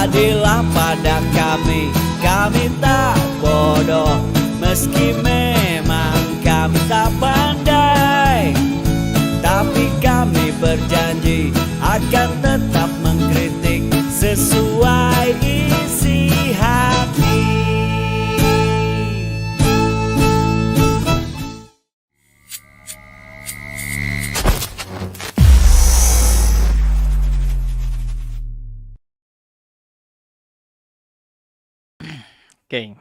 Jadilah pada kami tak bodoh, meski memang kami tak pandai, tapi kami berjanji akan tetap mengkritik sesuai isi hati. Oke,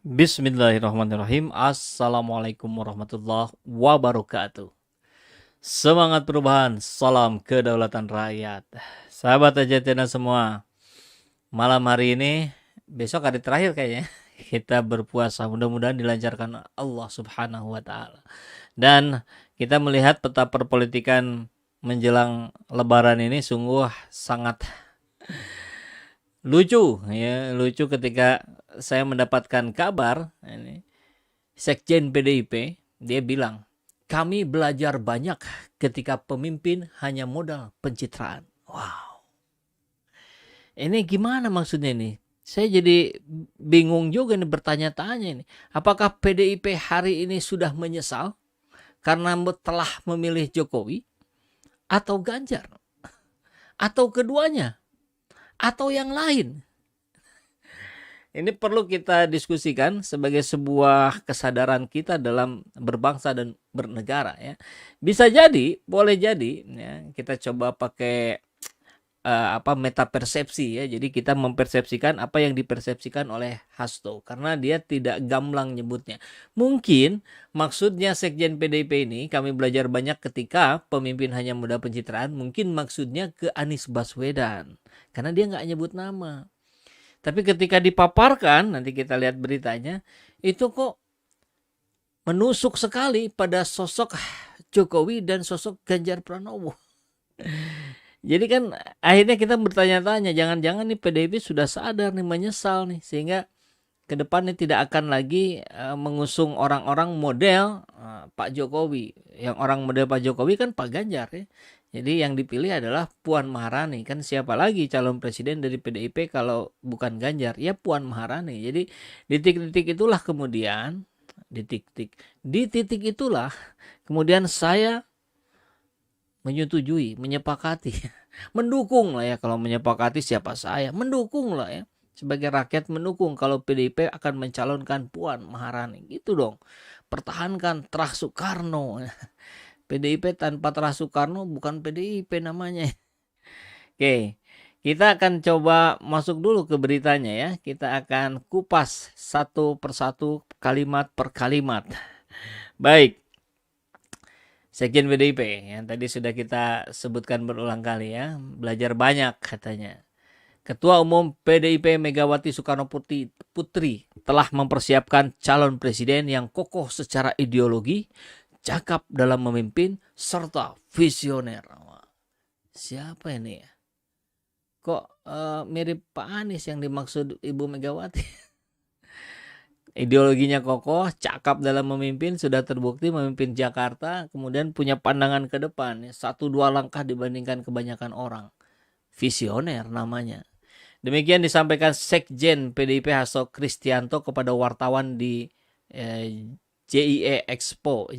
Bismillahirrahmanirrahim. Assalamualaikum warahmatullahi wabarakatuh. Semangat perubahan, salam kedaulatan rakyat. Sahabat Ajatena semua, malam hari ini, besok hari terakhir kayaknya, kita berpuasa. Mudah-mudahan dilancarkan Allah Subhanahu wa Ta'ala. Dan kita melihat peta perpolitikan menjelang Lebaran ini sungguh sangat lucu ketika saya mendapatkan kabar ini, Sekjen PDIP dia bilang, kami belajar banyak ketika pemimpin hanya modal pencitraan. Wow, ini gimana maksudnya ini? Saya jadi bingung juga nih, bertanya-tanya ini, apakah PDIP hari ini sudah menyesal karena telah memilih Jokowi atau Ganjar, atau keduanya, atau yang lain? Ini perlu kita diskusikan sebagai sebuah kesadaran kita dalam berbangsa dan bernegara ya. Bisa jadi, boleh jadi ya, kita coba pakai meta persepsi ya. Jadi kita mempersepsikan apa yang dipersepsikan oleh Hasto karena dia tidak gamblang nyebutnya. Mungkin maksudnya Sekjen PDIP ini, kami belajar banyak ketika pemimpin hanya modal pencitraan, mungkin maksudnya ke Anies Baswedan karena dia nggak nyebut nama. Tapi ketika dipaparkan, nanti kita lihat beritanya, itu kok menusuk sekali pada sosok Jokowi dan sosok Ganjar Pranowo. Jadi kan akhirnya kita bertanya-tanya, jangan-jangan nih PDIP sudah sadar nih, menyesal nih, sehingga ke depannya tidak akan lagi mengusung orang-orang model Pak Jokowi. Yang orang model Pak Jokowi kan Pak Ganjar ya. Jadi yang dipilih adalah Puan Maharani. Kan siapa lagi calon presiden dari PDIP kalau bukan Ganjar? Ya Puan Maharani. Jadi di titik-titik itulah kemudian, di titik itulah kemudian saya menyetujui, menyepakati, mendukung lah ya. Kalau menyepakati siapa saya? Mendukung lah ya. Sebagai rakyat mendukung kalau PDIP akan mencalonkan Puan Maharani. Gitu dong. Pertahankan Terah Soekarno. PDIP tanpa Terah Soekarno bukan PDIP namanya. Oke, kita akan coba masuk dulu ke beritanya ya. Kita akan kupas satu persatu, kalimat per kalimat. Baik, Sekjen PDIP yang tadi sudah kita sebutkan berulang kali ya. Belajar banyak katanya. Ketua Umum PDIP Megawati Soekarno Putri telah mempersiapkan calon presiden yang kokoh secara ideologi, cakap dalam memimpin, serta visioner. Siapa ini ya? Kok mirip Pak Anies yang dimaksud Ibu Megawati? Ideologinya kokoh, cakap dalam memimpin, sudah terbukti memimpin Jakarta, kemudian punya pandangan ke depan, 1-2 langkah dibandingkan kebanyakan orang. Visioner namanya. Demikian disampaikan Sekjen PDIP Hasto Kristianto kepada wartawan di JI Expo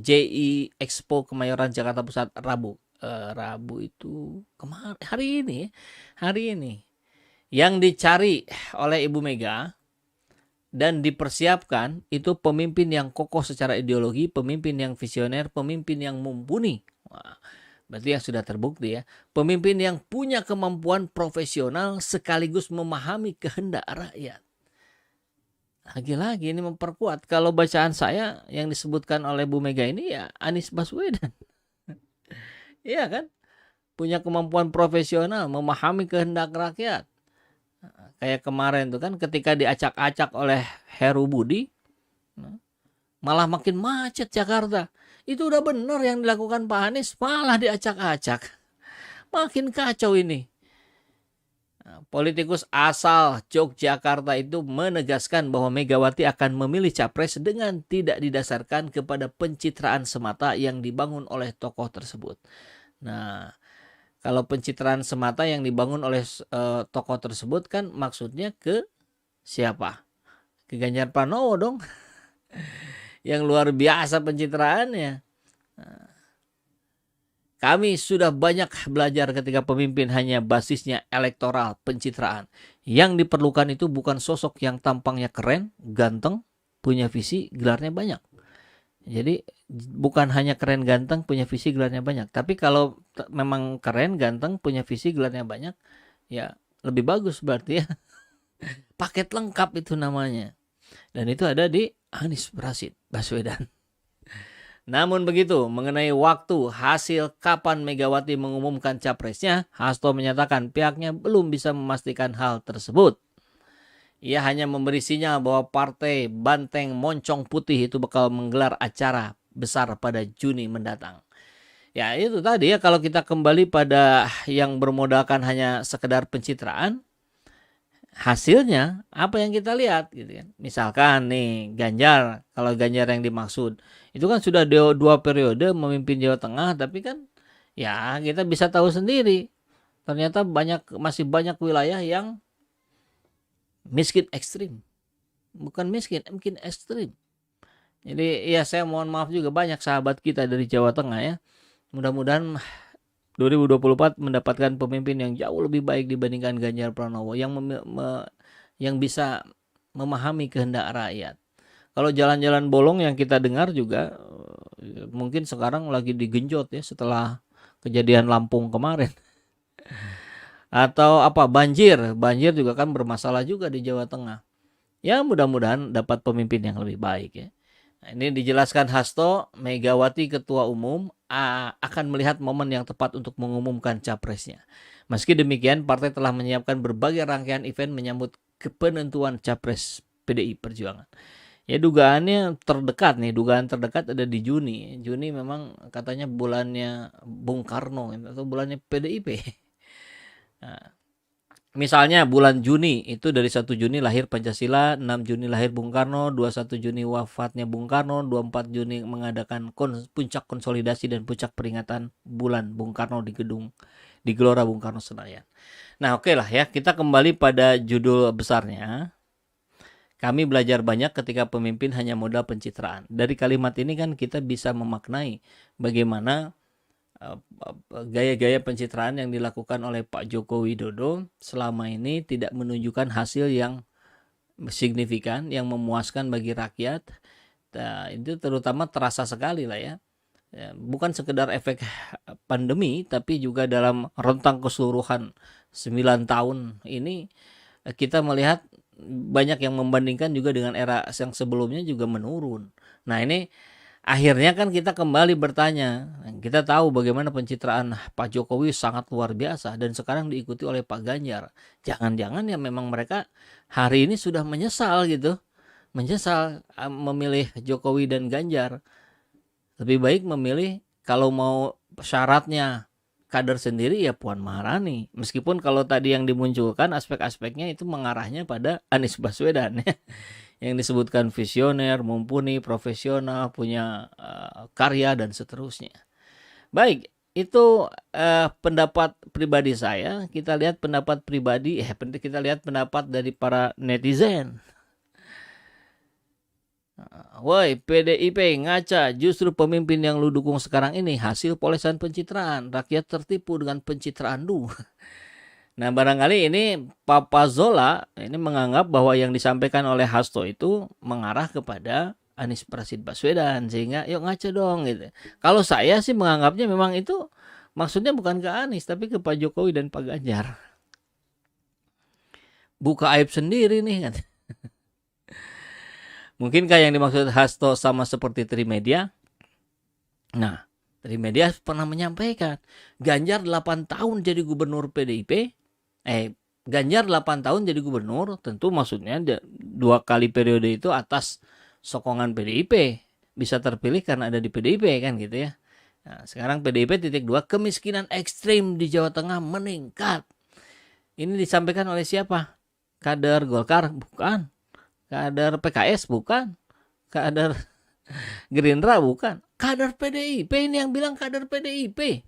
Kemayoran Jakarta Pusat Rabu itu kemarin, hari ini yang dicari oleh Ibu Mega dan dipersiapkan itu pemimpin yang kokoh secara ideologi, pemimpin yang visioner, pemimpin yang mumpuni. Wah, berarti yang sudah terbukti ya, pemimpin yang punya kemampuan profesional sekaligus memahami kehendak rakyat. Lagi-lagi ini memperkuat kalau bacaan saya yang disebutkan oleh Bu Mega ini ya Anies Baswedan. Iya kan? Punya kemampuan profesional, memahami kehendak rakyat. Kayak kemarin tuh kan ketika diacak-acak oleh Heru Budi, malah makin macet Jakarta. Itu udah benar yang dilakukan Pak Anies, malah diacak-acak. Makin kacau ini. Politikus asal Yogyakarta itu menegaskan bahwa Megawati akan memilih capres dengan tidak didasarkan kepada pencitraan semata yang dibangun oleh tokoh tersebut. Nah, Kalau pencitraan semata yang dibangun oleh tokoh tersebut kan maksudnya ke siapa? Ke Ganjar Pranowo dong. Yang luar biasa pencitraannya. Kami sudah banyak belajar ketika pemimpin hanya basisnya elektoral, pencitraan. Yang diperlukan itu bukan sosok yang tampangnya keren, ganteng, punya visi, gelarnya banyak. Jadi bukan hanya keren, ganteng, punya visi, gelarnya banyak. Tapi kalau memang keren, ganteng, punya visi, gelarnya banyak, ya lebih bagus berarti ya. Paket lengkap itu namanya. Dan itu ada di Anies Rashid Baswedan. Namun begitu, mengenai waktu, hasil, kapan Megawati mengumumkan capresnya, Hasto menyatakan pihaknya belum bisa memastikan hal tersebut. Ia hanya memberi sinyal bahwa partai Banteng Moncong Putih itu bakal menggelar acara besar pada Juni mendatang. Ya itu tadi ya, kalau kita kembali pada yang bermodalkan hanya sekedar pencitraan, hasilnya apa yang kita lihat gitu kan. Misalkan nih Ganjar, kalau Ganjar yang dimaksud itu kan sudah 2 periode memimpin Jawa Tengah, tapi kan ya kita bisa tahu sendiri ternyata masih banyak wilayah yang miskin ekstrim. Bukan miskin, mungkin ekstrim. Jadi ya saya mohon maaf juga banyak sahabat kita dari Jawa Tengah ya. Mudah-mudahan 2024 mendapatkan pemimpin yang jauh lebih baik dibandingkan Ganjar Pranowo yang yang bisa memahami kehendak rakyat. Kalau jalan-jalan bolong yang kita dengar juga mungkin sekarang lagi digenjot ya setelah kejadian Lampung kemarin. Atau apa banjir juga kan bermasalah juga di Jawa Tengah. Ya mudah-mudahan dapat pemimpin yang lebih baik ya. Nah, ini dijelaskan Hasto, Megawati Ketua Umum akan melihat momen yang tepat untuk mengumumkan capresnya. Meski demikian, partai telah menyiapkan berbagai rangkaian event menyambut penentuan capres PDI Perjuangan. Ya dugaan terdekat ada di Juni. Juni memang katanya bulannya Bung Karno atau bulannya PDIP. Nah, misalnya bulan Juni itu dari 1 Juni lahir Pancasila, 6 Juni lahir Bung Karno, 21 Juni wafatnya Bung Karno, 24 Juni mengadakan puncak konsolidasi dan puncak peringatan bulan Bung Karno di Gelora Bung Karno Senayan. Nah oke lah ya, kita kembali pada judul besarnya. Kami belajar banyak ketika pemimpin hanya modal pencitraan. Dari kalimat ini kan kita bisa memaknai bagaimana gaya-gaya pencitraan yang dilakukan oleh Pak Joko Widodo selama ini tidak menunjukkan hasil yang signifikan, yang memuaskan bagi rakyat. Nah, itu terutama terasa sekali lah ya. Bukan sekedar efek pandemi, tapi juga dalam rentang keseluruhan 9 tahun ini kita melihat banyak yang membandingkan juga dengan era yang sebelumnya juga menurun. Nah ini akhirnya kan kita kembali bertanya, kita tahu bagaimana pencitraan Pak Jokowi sangat luar biasa dan sekarang diikuti oleh Pak Ganjar. Jangan-jangan ya memang mereka hari ini sudah menyesal gitu, menyesal memilih Jokowi dan Ganjar. Lebih baik memilih kalau mau syaratnya kader sendiri ya Puan Maharani. Meskipun kalau tadi yang dimunculkan aspek-aspeknya itu mengarahnya pada Anies Baswedan ya. Yang disebutkan visioner, mumpuni, profesional, punya karya dan seterusnya. Baik, itu pendapat pribadi saya. Kita lihat pendapat pribadi, kita lihat pendapat dari para netizen. Woi PDIP ngaca, justru pemimpin yang lu dukung sekarang ini hasil polesan pencitraan. Rakyat tertipu dengan pencitraan lu. Nah barangkali ini Papa Zola ini menganggap bahwa yang disampaikan oleh Hasto itu mengarah kepada Anies Rashid Baswedan. Sehingga yuk ngaca dong gitu. Kalau saya sih menganggapnya memang itu maksudnya bukan ke Anies tapi ke Pak Jokowi dan Pak Ganjar. Buka aib sendiri nih kan. Mungkinkah yang dimaksud Hasto sama seperti Trimedia? Nah, Trimedia pernah menyampaikan Ganjar 8 tahun jadi gubernur PDIP. Ganjar 8 tahun jadi gubernur, tentu maksudnya 2 kali periode itu atas sokongan PDIP. Bisa terpilih karena ada di PDIP kan gitu ya. Nah, sekarang PDIP titik 2, kemiskinan ekstrim di Jawa Tengah meningkat. Ini disampaikan oleh siapa? Kader Golkar? Bukan. Kader PKS? Bukan. Kader Gerindra? Bukan. Kader PDIP ini yang bilang kader PDIP.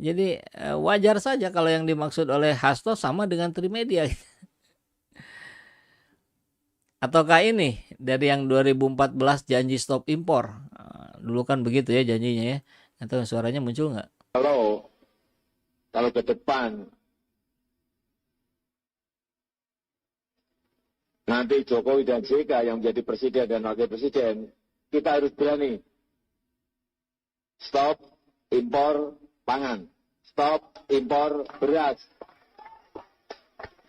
Jadi wajar saja kalau yang dimaksud oleh Hasto sama dengan Trimedia. Ataukah ini dari yang 2014 janji stop impor? Dulu kan begitu ya janjinya ya. Atau suaranya muncul nggak? Kalau ke depan nanti Jokowi dan JK yang menjadi presiden dan wakil presiden, kita harus berani stop impor pangan, stop impor beras,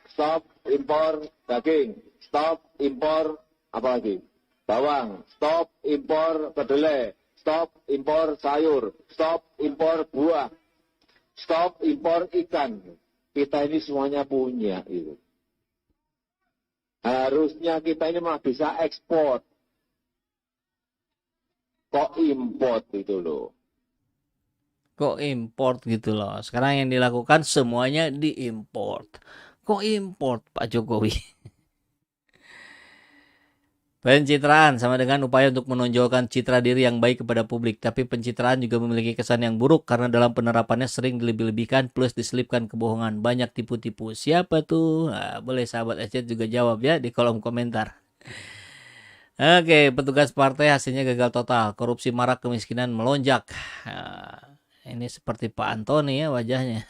stop impor daging, stop impor apalagi bawang, stop impor kedelai, stop impor sayur, stop impor buah, stop impor ikan. Kita ini semuanya punya itu. Harusnya kita ini mah bisa ekspor. Kok import itu loh. Kok import gitu loh. Sekarang yang dilakukan semuanya diimport. Kok import Pak Jokowi? Pencitraan sama dengan upaya untuk menonjolkan citra diri yang baik kepada publik. Tapi pencitraan juga memiliki kesan yang buruk karena dalam penerapannya sering dilebih-lebihkan plus diselipkan kebohongan. Banyak tipu-tipu. Siapa tuh? Nah, boleh sahabat SC juga jawab ya di kolom komentar. Oke, petugas partai hasilnya gagal total. Korupsi marak, kemiskinan melonjak. Nah, ini seperti Pak Antoni ya wajahnya.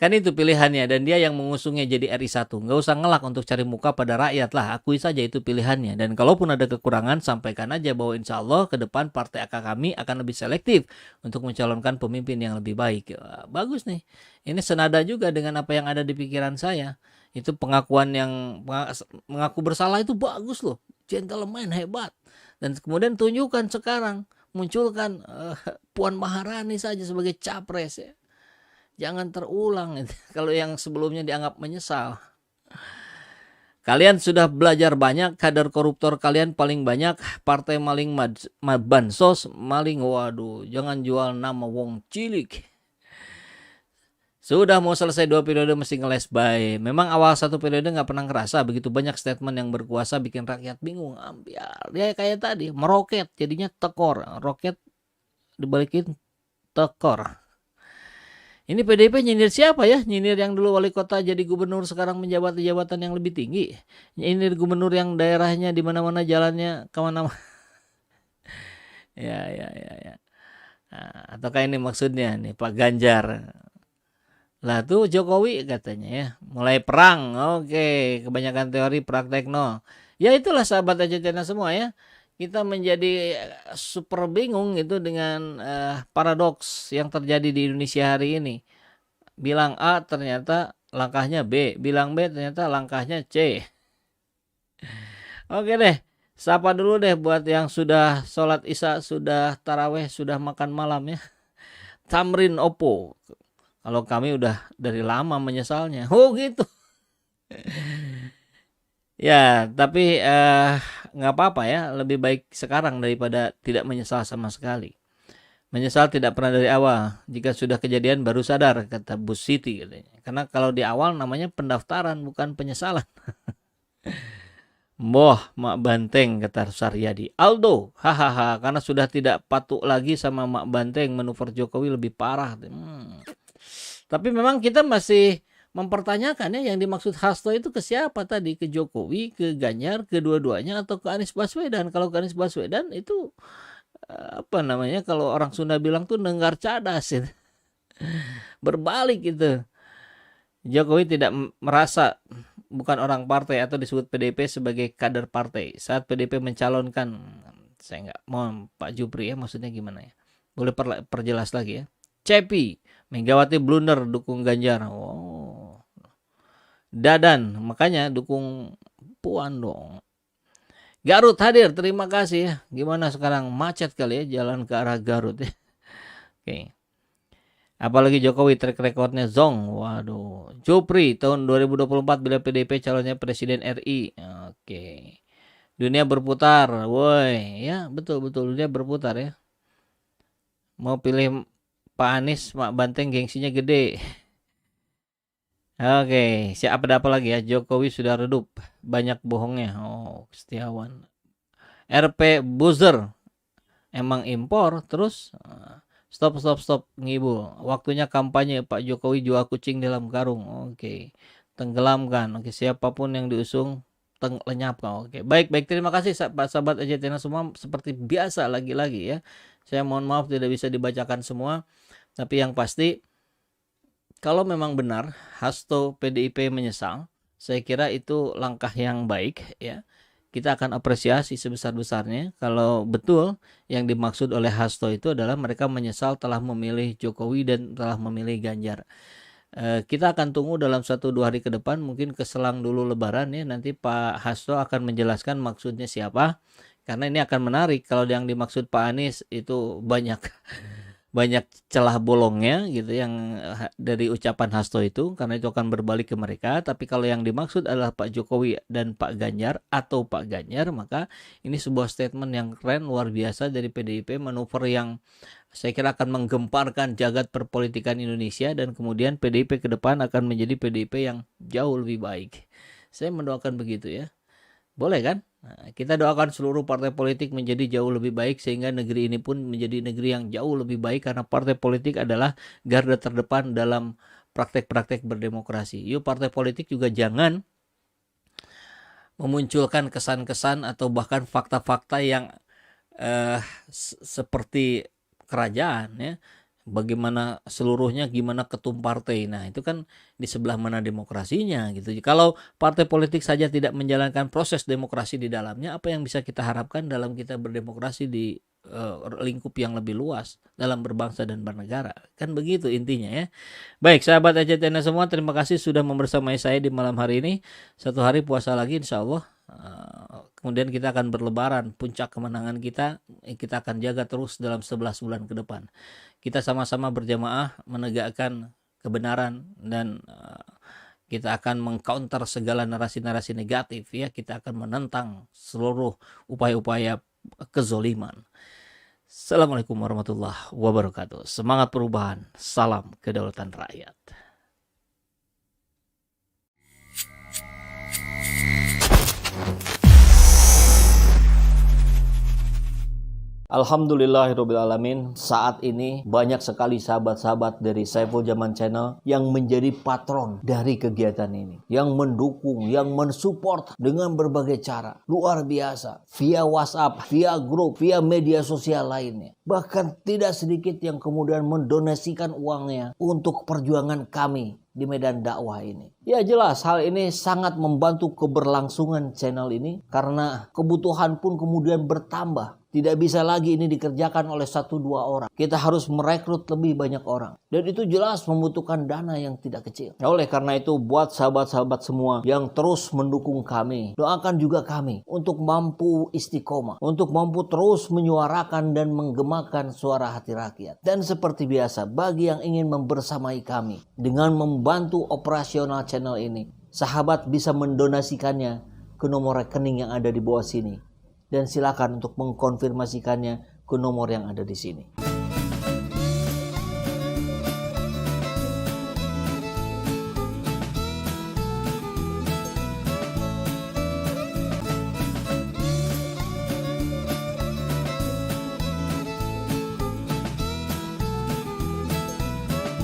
Kan itu pilihannya dan dia yang mengusungnya jadi RI1. Nggak usah ngelak untuk cari muka pada rakyat lah. Akui saja itu pilihannya. Dan kalaupun ada kekurangan, sampaikan aja bahwa insya Allah ke depan partai AK kami akan lebih selektif untuk mencalonkan pemimpin yang lebih baik. Bagus nih. Ini senada juga dengan apa yang ada di pikiran saya. Itu pengakuan yang mengaku bersalah itu bagus loh. Gentleman hebat. Dan kemudian tunjukkan sekarang. Munculkan Puan Maharani saja sebagai capres ya. Jangan terulang kalau yang sebelumnya dianggap menyesal. Kalian sudah belajar banyak, kader koruptor kalian paling banyak, partai maling bansos, maling, waduh, jangan jual nama wong cilik. Sudah mau selesai 2 periode mesti ngeles baik. Memang awal 1 periode nggak pernah ngerasa begitu banyak statement yang berkuasa bikin rakyat bingung. Ambiar, dia kayak tadi, meroket jadinya tekor. Roket dibalikin tekor. Ini PDIP nyindir siapa ya? Nyindir yang dulu wali kota jadi gubernur sekarang menjabat di jabatan yang lebih tinggi. Nyindir gubernur yang daerahnya di mana-mana jalannya kemana-mana. Ya. Nah, ataukah ini maksudnya nih Pak Ganjar? Lah tuh Jokowi katanya ya. Mulai perang. Oke, kebanyakan teori praktek no. Ya itulah sahabat AJCN semua ya. Kita menjadi super bingung itu dengan paradoks yang terjadi di Indonesia hari ini. Bilang A ternyata langkahnya B, bilang B ternyata langkahnya C. Oke deh, sapa dulu deh buat yang sudah sholat isya, sudah taraweh, sudah makan malam ya. Tamrin Oppo. Kalau kami udah dari lama menyesalnya. Oh gitu. Ya, tapi nggak apa-apa ya, lebih baik sekarang daripada tidak menyesal sama sekali. Menyesal tidak pernah dari awal. Jika sudah kejadian baru sadar, kata Bu Siti katanya. Karena kalau di awal namanya pendaftaran bukan penyesalan. Boh, Mak Banteng kata Saryadi. Aldo, hahaha, karena sudah tidak patuk lagi sama Mak Banteng, manuver Jokowi lebih parah. Tapi memang kita masih mempertanyakan ya yang dimaksud Hasto itu ke siapa tadi? Ke Jokowi, ke Ganjar, kedua-duanya atau ke Anies Baswedan? Kalau ke Anies Baswedan itu apa namanya? Kalau orang Sunda bilang tuh nenggar cadas ya. Berbalik gitu. Jokowi tidak merasa bukan orang partai atau disebut PDIP sebagai kader partai. Saat PDIP mencalonkan, saya nggak mau Pak Jupri ya, maksudnya gimana ya? Boleh perjelas lagi ya. Cepi, Megawati blunder dukung Ganjar. Oh. Dadan, makanya dukung Puan dong. Garut hadir, terima kasih ya. Gimana sekarang macet kali ya jalan ke arah Garut ya. Oke. Apalagi Jokowi track recordnya zong. Waduh. Jupri tahun 2024 bila PDIP calonnya Presiden RI. Oke. Dunia berputar. Woi, ya betul dunia berputar ya. Mau pilih Pak Anies, Mak Banteng gengsinya gede. Oke, siapa ada apa lagi ya? Jokowi sudah redup, banyak bohongnya. Oh, Setiawan. RP buzzer, emang impor terus Stop ngibul. Waktunya kampanye Pak Jokowi jual kucing dalam karung. Oke. Tenggelamkan. Oke, siapapun yang diusung lenyapkan. Oke. Baik, terima kasih sahabat Ajetena semua, seperti biasa lagi-lagi ya. Saya mohon maaf tidak bisa dibacakan semua, tapi yang pasti kalau memang benar Hasto PDIP menyesal, saya kira itu langkah yang baik ya. Kita akan apresiasi sebesar-besarnya kalau betul yang dimaksud oleh Hasto itu adalah mereka menyesal telah memilih Jokowi dan telah memilih Ganjar. Kita akan tunggu dalam 1-2 hari ke depan, mungkin keselang dulu Lebaran ya, nanti Pak Hasto akan menjelaskan maksudnya siapa, karena ini akan menarik. Kalau yang dimaksud Pak Anies itu banyak celah bolongnya gitu yang dari ucapan Hasto itu, karena itu akan berbalik ke mereka. Tapi kalau yang dimaksud adalah Pak Jokowi dan Pak Ganjar atau Pak Ganjar, maka ini sebuah statement yang keren, luar biasa dari PDIP, manuver yang saya kira akan menggemparkan jagat perpolitikan Indonesia, dan kemudian PDIP ke depan akan menjadi PDIP yang jauh lebih baik. Saya mendoakan begitu ya. Boleh kan? Nah, kita doakan seluruh partai politik menjadi jauh lebih baik, sehingga negeri ini pun menjadi negeri yang jauh lebih baik, karena partai politik adalah garda terdepan dalam praktek-praktek berdemokrasi. Yuk partai politik juga jangan memunculkan kesan-kesan atau bahkan fakta-fakta yang seperti kerajaan ya. Bagaimana seluruhnya, gimana ketum partai. Nah, itu kan di sebelah mana demokrasinya gitu. Kalau partai politik saja tidak menjalankan proses demokrasi di dalamnya, apa yang bisa kita harapkan dalam kita berdemokrasi di lingkup yang lebih luas dalam berbangsa dan bernegara? Kan begitu intinya ya. Baik, sahabat Ajetena semua, terima kasih sudah membersamai saya di malam hari ini. 1 hari puasa lagi insya Allah. Kemudian kita akan berlebaran, puncak kemenangan kita akan jaga terus dalam 11 bulan ke depan. Kita sama-sama berjamaah menegakkan kebenaran, dan kita akan mengcounter segala narasi-narasi negatif ya. Kita akan menentang seluruh upaya-upaya kezoliman. Assalamualaikum warahmatullahi wabarakatuh. Semangat perubahan, salam kedaulatan rakyat. Alhamdulillahirrabbilalamin, saat ini banyak sekali sahabat-sahabat dari Saiful Zaman Channel yang menjadi patron dari kegiatan ini, yang mendukung, yang mensupport dengan berbagai cara. Luar biasa, via WhatsApp, via grup, via media sosial lainnya. Bahkan tidak sedikit yang kemudian mendonasikan uangnya untuk perjuangan kami di medan dakwah ini. Ya jelas hal ini sangat membantu keberlangsungan channel ini, karena kebutuhan pun kemudian bertambah. Tidak bisa lagi ini dikerjakan oleh 1-2 orang. Kita harus merekrut lebih banyak orang. Dan itu jelas membutuhkan dana yang tidak kecil. Nah, oleh karena itu buat sahabat-sahabat semua yang terus mendukung kami, doakan juga kami untuk mampu istiqomah, untuk mampu terus menyuarakan dan menggemakan suara hati rakyat. Dan seperti biasa, bagi yang ingin membersamai kami dengan membantu operasional channel ini, sahabat bisa mendonasikannya ke nomor rekening yang ada di bawah sini. Dan silakan untuk mengkonfirmasikannya ke nomor yang ada di sini.